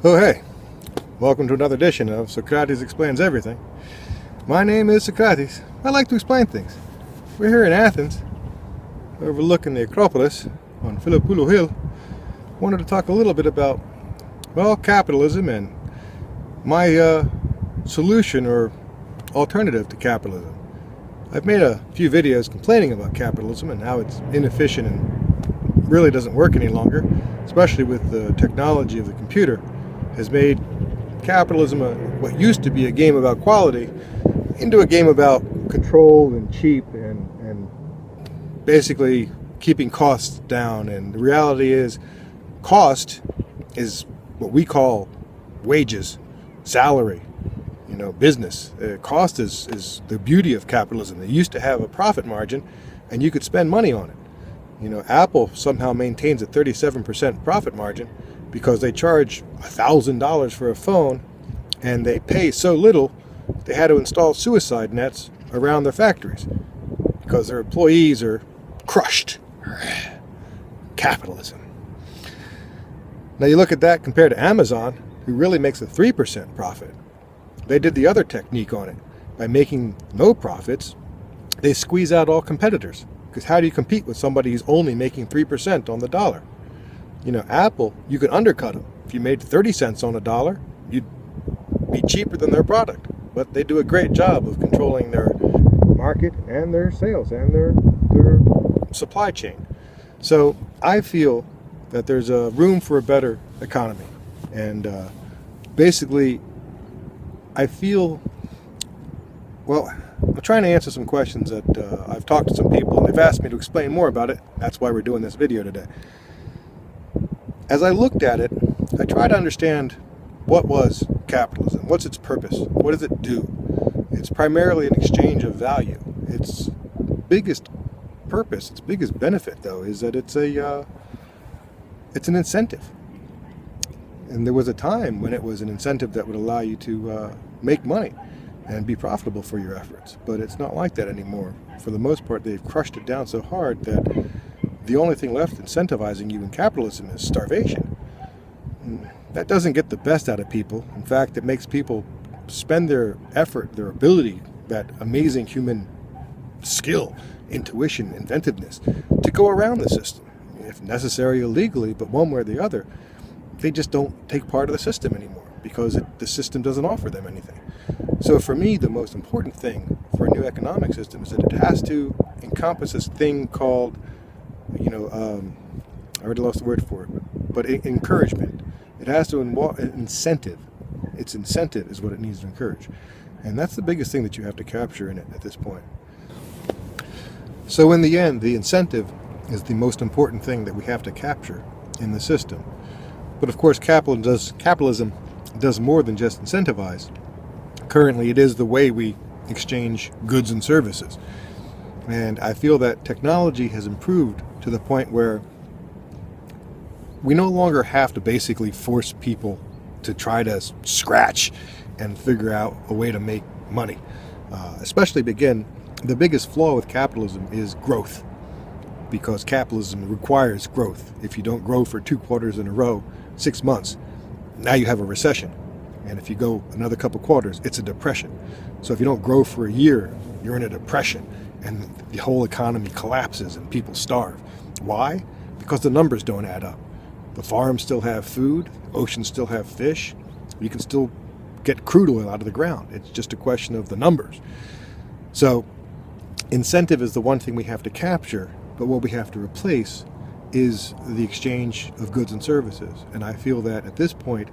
Oh, hey, welcome to another edition of Socrates Explains Everything. My name is Socrates. I like to explain things. We're here in Athens, overlooking the Acropolis on Philopoulos Hill. Wanted to talk a little bit about, well, capitalism and my solution or alternative to capitalism. I've made a few videos complaining about capitalism and how it's inefficient and really doesn't work any longer, especially with the technology of the computer. Has made capitalism, what used to be a game about quality, into a game about control and cheap and basically keeping costs down. And the reality is, cost is what we call wages, salary, business. Cost is the beauty of capitalism. They used to have a profit margin and you could spend money on it. Apple somehow maintains a 37% profit margin because they charge $1,000 for a phone and they pay so little they had to install suicide nets around their factories because their employees are crushed. Capitalism. Now you look at that compared to Amazon, who really makes a 3% profit. They did the other technique on it. By making no profits, they squeeze out all competitors. Because how do you compete with somebody who's only making 3% on the dollar? Apple, you can undercut them. If you made 30 cents on a dollar, you'd be cheaper than their product. But they do a great job of controlling their market and their sales and their supply chain. So I feel that there's a room for a better economy. And basically, I feel, well, I'm trying to answer some questions that I've talked to some people and they've asked me to explain more about it. That's why we're doing this video today. As I looked at it, I tried to understand what was capitalism, what's its purpose, what does it do? It's primarily an exchange of value. Its biggest purpose, its biggest benefit, though, is that it's an incentive. And there was a time when it was an incentive that would allow you to make money and be profitable for your efforts. But it's not like that anymore. For the most part, they've crushed it down so hard that the only thing left incentivizing you in capitalism is starvation. That doesn't get the best out of people. In fact, it makes people spend their effort, their ability, that amazing human skill, intuition, inventiveness, to go around the system, if necessary illegally, but one way or the other. They just don't take part of the system anymore because the system doesn't offer them anything. So for me, the most important thing for a new economic system is that it has to encompass this thing called, I already lost the word for it, but encouragement. It has to involve incentive. Its incentive is what it needs to encourage. And that's the biggest thing that you have to capture in it at this point. So in the end, the incentive is the most important thing that we have to capture in the system. But of course, capitalism does more than just incentivize. Currently, it is the way we exchange goods and services. And I feel that technology has improved to the point where we no longer have to basically force people to try to scratch and figure out a way to make money. Especially, again, the biggest flaw with capitalism is growth. Because capitalism requires growth. If you don't grow for 2 quarters in a row, 6 months, now you have a recession. And if you go another couple quarters, it's a depression. So if you don't grow for a year, you're in a depression and the whole economy collapses and people starve. Why? Because the numbers don't add up. The farms still have food, oceans still have fish, you can still get crude oil out of the ground. It's just a question of the numbers. So incentive is the one thing we have to capture, but what we have to replace is the exchange of goods and services. And I feel that at this point,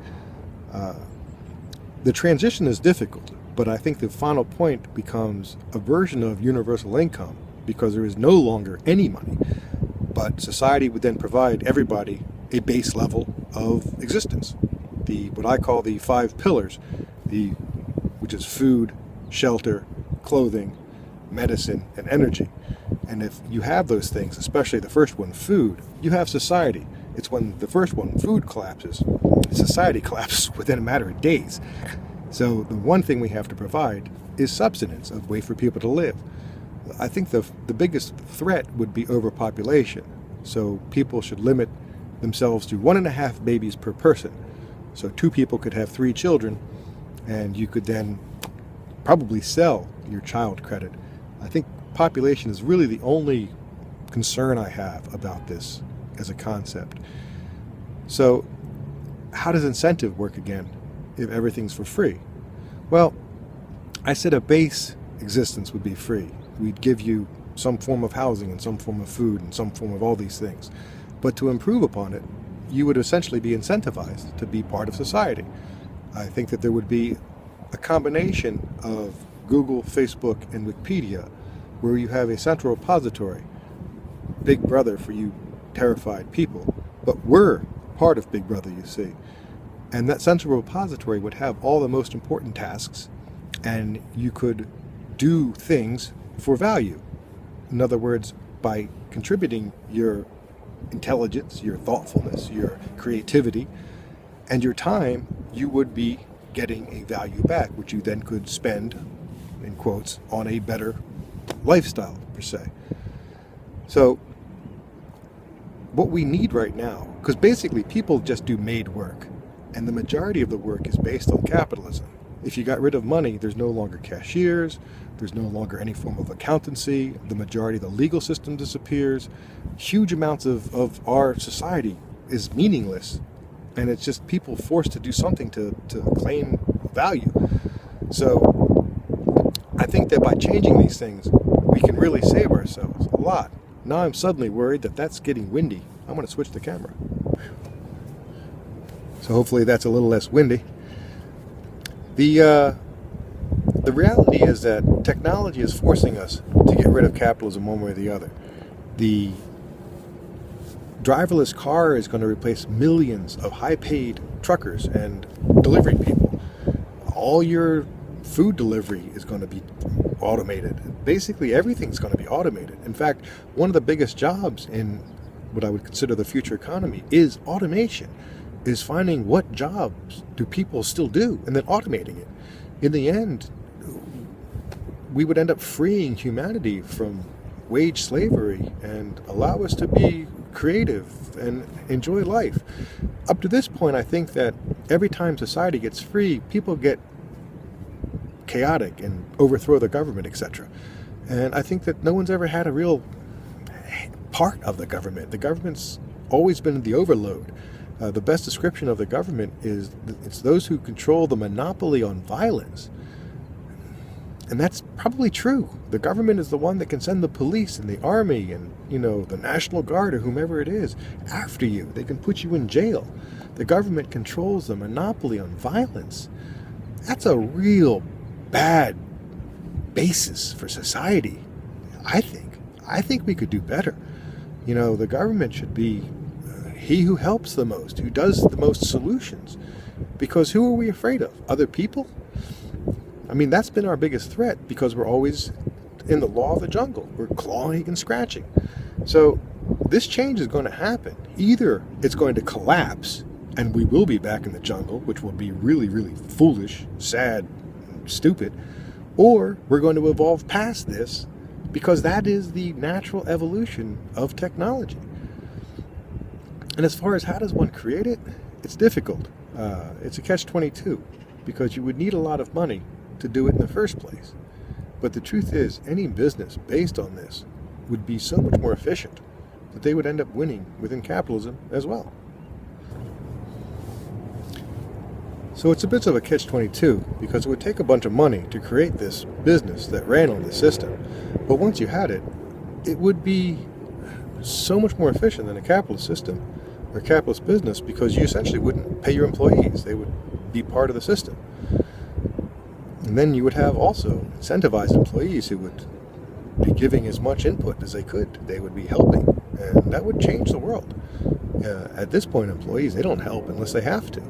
the transition is difficult, but I think the final point becomes a version of universal income because there is no longer any money, but society would then provide everybody a base level of existence. What I call the 5 pillars, which is food, shelter, clothing, medicine, and energy. And if you have those things, especially the first one, food, you have society. It's when the first one, food, collapses, society collapses within a matter of days. So the one thing we have to provide is subsistence, a way for people to live. I think the biggest threat would be overpopulation. So people should limit themselves to 1.5 babies per person. So 2 people could have 3 children, and you could then probably sell your child credit. I think population is really the only concern I have about this as a concept. So how does incentive work again if everything's for free? Well, I said a base existence would be free. We'd give you some form of housing and some form of food and some form of all these things. But to improve upon it, you would essentially be incentivized to be part of society. I think that there would be a combination of Google, Facebook, and Wikipedia, where you have a central repository, Big Brother for you terrified people, but we're part of Big Brother, you see. And that central repository would have all the most important tasks, and you could do things for value. In other words, by contributing your intelligence, your thoughtfulness, your creativity, and your time, you would be getting a value back, which you then could spend, in quotes, on a better lifestyle, per se. So what we need right now, because basically people just do made work, and the majority of the work is based on capitalism. If you got rid of money, there's no longer cashiers, there's no longer any form of accountancy, the majority of the legal system disappears, huge amounts of our society is meaningless, and it's just people forced to do something to claim value. So I think that by changing these things, we can really save ourselves a lot. Now I'm suddenly worried that that's getting windy. I'm going to switch the camera. So hopefully that's a little less windy. The reality is that technology is forcing us to get rid of capitalism one way or the other. The driverless car is going to replace millions of high-paid truckers and delivery people. All your food delivery is going to be automated. Basically, everything's going to be automated. In fact, one of the biggest jobs in what I would consider the future economy is automation, is finding what jobs do people still do and then automating it. In the end, we would end up freeing humanity from wage slavery and allow us to be creative and enjoy life. Up to this point, I think that every time society gets free, people get chaotic and overthrow the government, etc. And I think that no one's ever had a real part of the government. The government's always been the overload. The best description of the government is it's those who control the monopoly on violence. And that's probably true. The government is the one that can send the police and the army and, the National Guard or whomever it is after you. They can put you in jail. The government controls the monopoly on violence. That's a real bad basis for society, I think. I think we could do better. The government should be he who helps the most, who does the most solutions. Because who are we afraid of? Other people? I mean, that's been our biggest threat because we're always in the law of the jungle. We're clawing and scratching. So this change is going to happen. Either it's going to collapse and we will be back in the jungle, which will be really, really foolish, sad, stupid, or we're going to evolve past this because that is the natural evolution of technology. And as far as how does one create it, it's difficult. It's a catch-22 because you would need a lot of money to do it in the first place. But the truth is, any business based on this would be so much more efficient that they would end up winning within capitalism as well. So it's a bit of a catch-22 because it would take a bunch of money to create this business that ran on the system. But once you had it, it would be so much more efficient than a capitalist system or capitalist business because you essentially wouldn't pay your employees. They would be part of the system. And then you would have also incentivized employees who would be giving as much input as they could. They would be helping, and that would change the world. At this point, employees, they don't help unless they have to.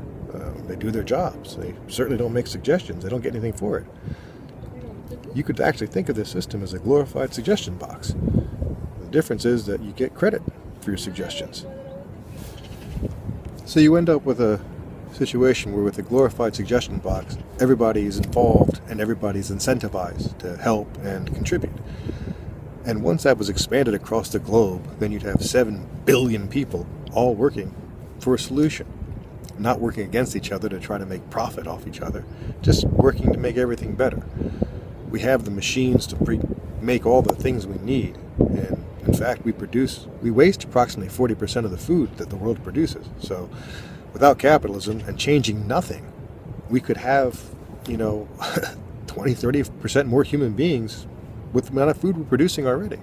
They do their jobs. They certainly don't make suggestions. They don't get anything for it. You could actually think of this system as a glorified suggestion box. The difference is that you get credit for your suggestions. So you end up with a situation where with a glorified suggestion box, everybody is involved and everybody's incentivized to help and contribute. And once that was expanded across the globe, then you'd have 7 billion people all working for a solution. not working against each other to try to make profit off each other, just working to make everything better. We have the machines to make all the things we need, and in fact we waste approximately 40% of the food that the world produces. So without capitalism and changing nothing, we could have 20-30% more human beings with the amount of food we're producing already.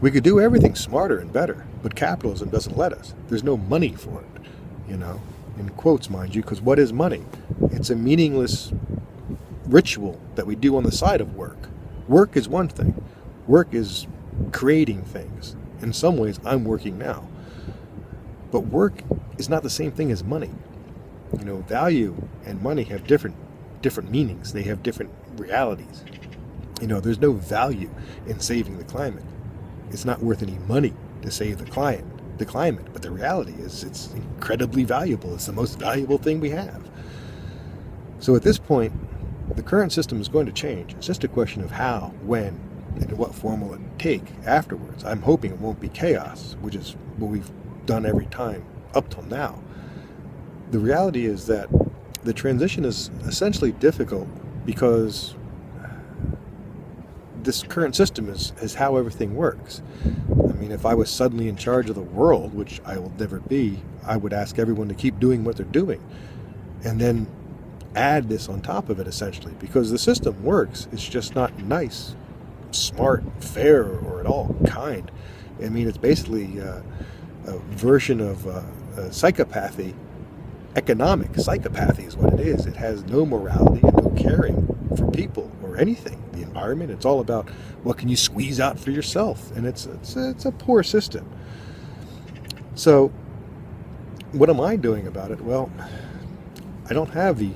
We could do everything smarter and better, but capitalism doesn't let us. There's no money for it, in quotes, mind you, because what is money? It's a meaningless ritual that we do on the side of work. Work is one thing. Work is creating things. In some ways, I'm working now. But work is not the same thing as money. Value and money have different meanings. They have different realities. There's no value in saving the climate. It's not worth any money to save the climate, but the reality is it's incredibly valuable. It's the most valuable thing we have. So at this point, the current system is going to change. It's just a question of how, when, and in what form will it take afterwards. I'm hoping it won't be chaos, which is what we've done every time up till now. The reality is that the transition is essentially difficult because this current system is how everything works. If I was suddenly in charge of the world, which I will never be, I would ask everyone to keep doing what they're doing and then add this on top of it, essentially, because the system works. It's just not nice, smart, fair, or at all kind. It's basically a version of psychopathy. Economic psychopathy is what it is. It has no morality and no caring for people or anything, the environment. It's all about what can you squeeze out for yourself, and it's a poor system. So what am I doing about it? Well, I don't have the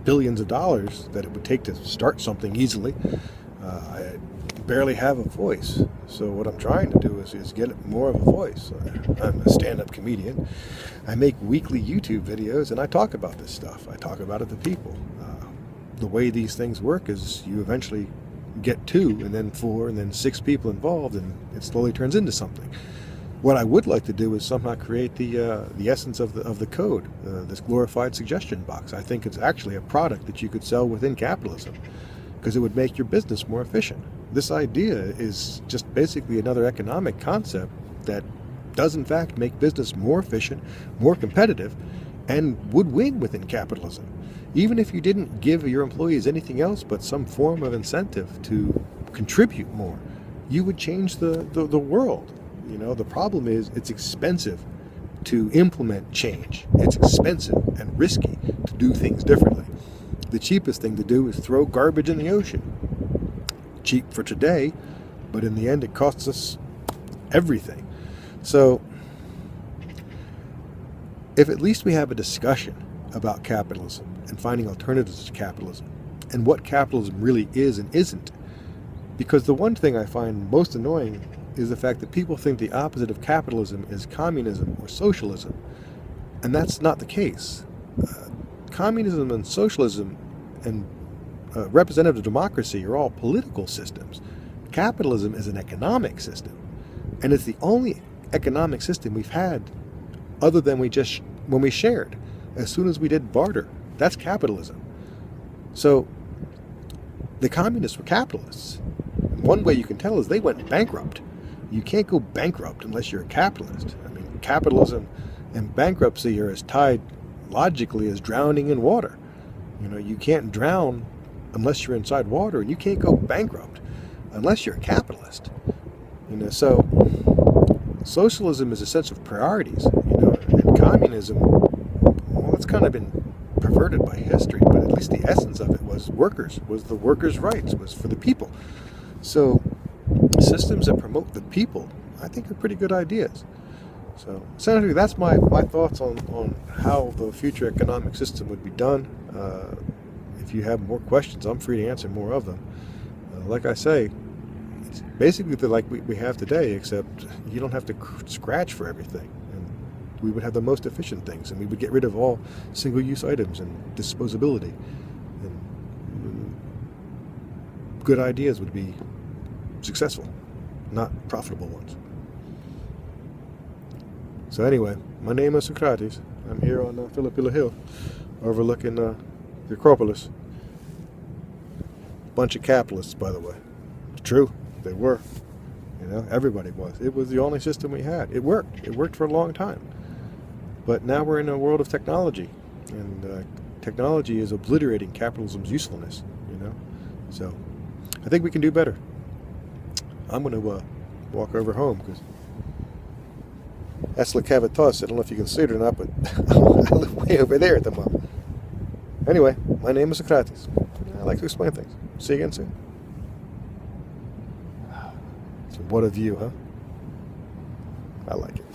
billions of dollars that it would take to start something easily. I barely have a voice. So what I'm trying to do is get more of a voice. I'm a stand-up comedian. I make weekly YouTube videos, and I talk about this stuff. I talk about it to people. The way these things work is you eventually get 2, and then 4, and then 6 people involved, and it slowly turns into something. What I would like to do is somehow create the essence of the code, this glorified suggestion box. I think it's actually a product that you could sell within capitalism, because it would make your business more efficient. This idea is just basically another economic concept that does in fact make business more efficient, more competitive, and would win within capitalism. Even if you didn't give your employees anything else but some form of incentive to contribute more, you would change the world. The problem is it's expensive to implement change. It's expensive and risky to do things differently. The cheapest thing to do is throw garbage in the ocean. Cheap for today, but in the end it costs us everything. So if at least we have a discussion about capitalism and finding alternatives to capitalism and what capitalism really is and isn't, because the one thing I find most annoying is the fact that people think the opposite of capitalism is communism or socialism, and that's not the case. Communism and socialism and representative democracy are all political systems. Capitalism is an economic system, and it's the only economic system we've had other than when we shared. As soon as we did barter, that's capitalism. So the communists were capitalists. One way you can tell is they went bankrupt. You can't go bankrupt unless you're a capitalist. Capitalism and bankruptcy are as tied logically as drowning in water. You can't drown unless you're inside water, and you can't go bankrupt unless you're a capitalist. So socialism is a sense of priorities. And communism, well, it's kind of been perverted by history, but at least the essence of it was the workers' rights, was for the people. So systems that promote the people, I think, are pretty good ideas. So essentially, that's my thoughts on how the future economic system would be done. If you have more questions, I'm free to answer more of them. Like I say, it's basically like we have today, except you don't have to scratch for everything. And we would have the most efficient things, and we would get rid of all single-use items and disposability. And good ideas would be successful, not profitable ones. So anyway, my name is Socrates. I'm here on Philippilla Hill, overlooking the Acropolis. Bunch of capitalists, by the way. It's true, they were. You know, everybody was. It was the only system we had. It worked. It worked for a long time. But now we're in a world of technology, and technology is obliterating capitalism's usefulness. You know, so I think we can do better. I'm going to walk over home because that's La Cavitas. I don't know if you can see it or not, but I live way over there at the moment. Anyway, my name is Socrates. I like to explain things. See you again soon. So what a view, huh? I like it.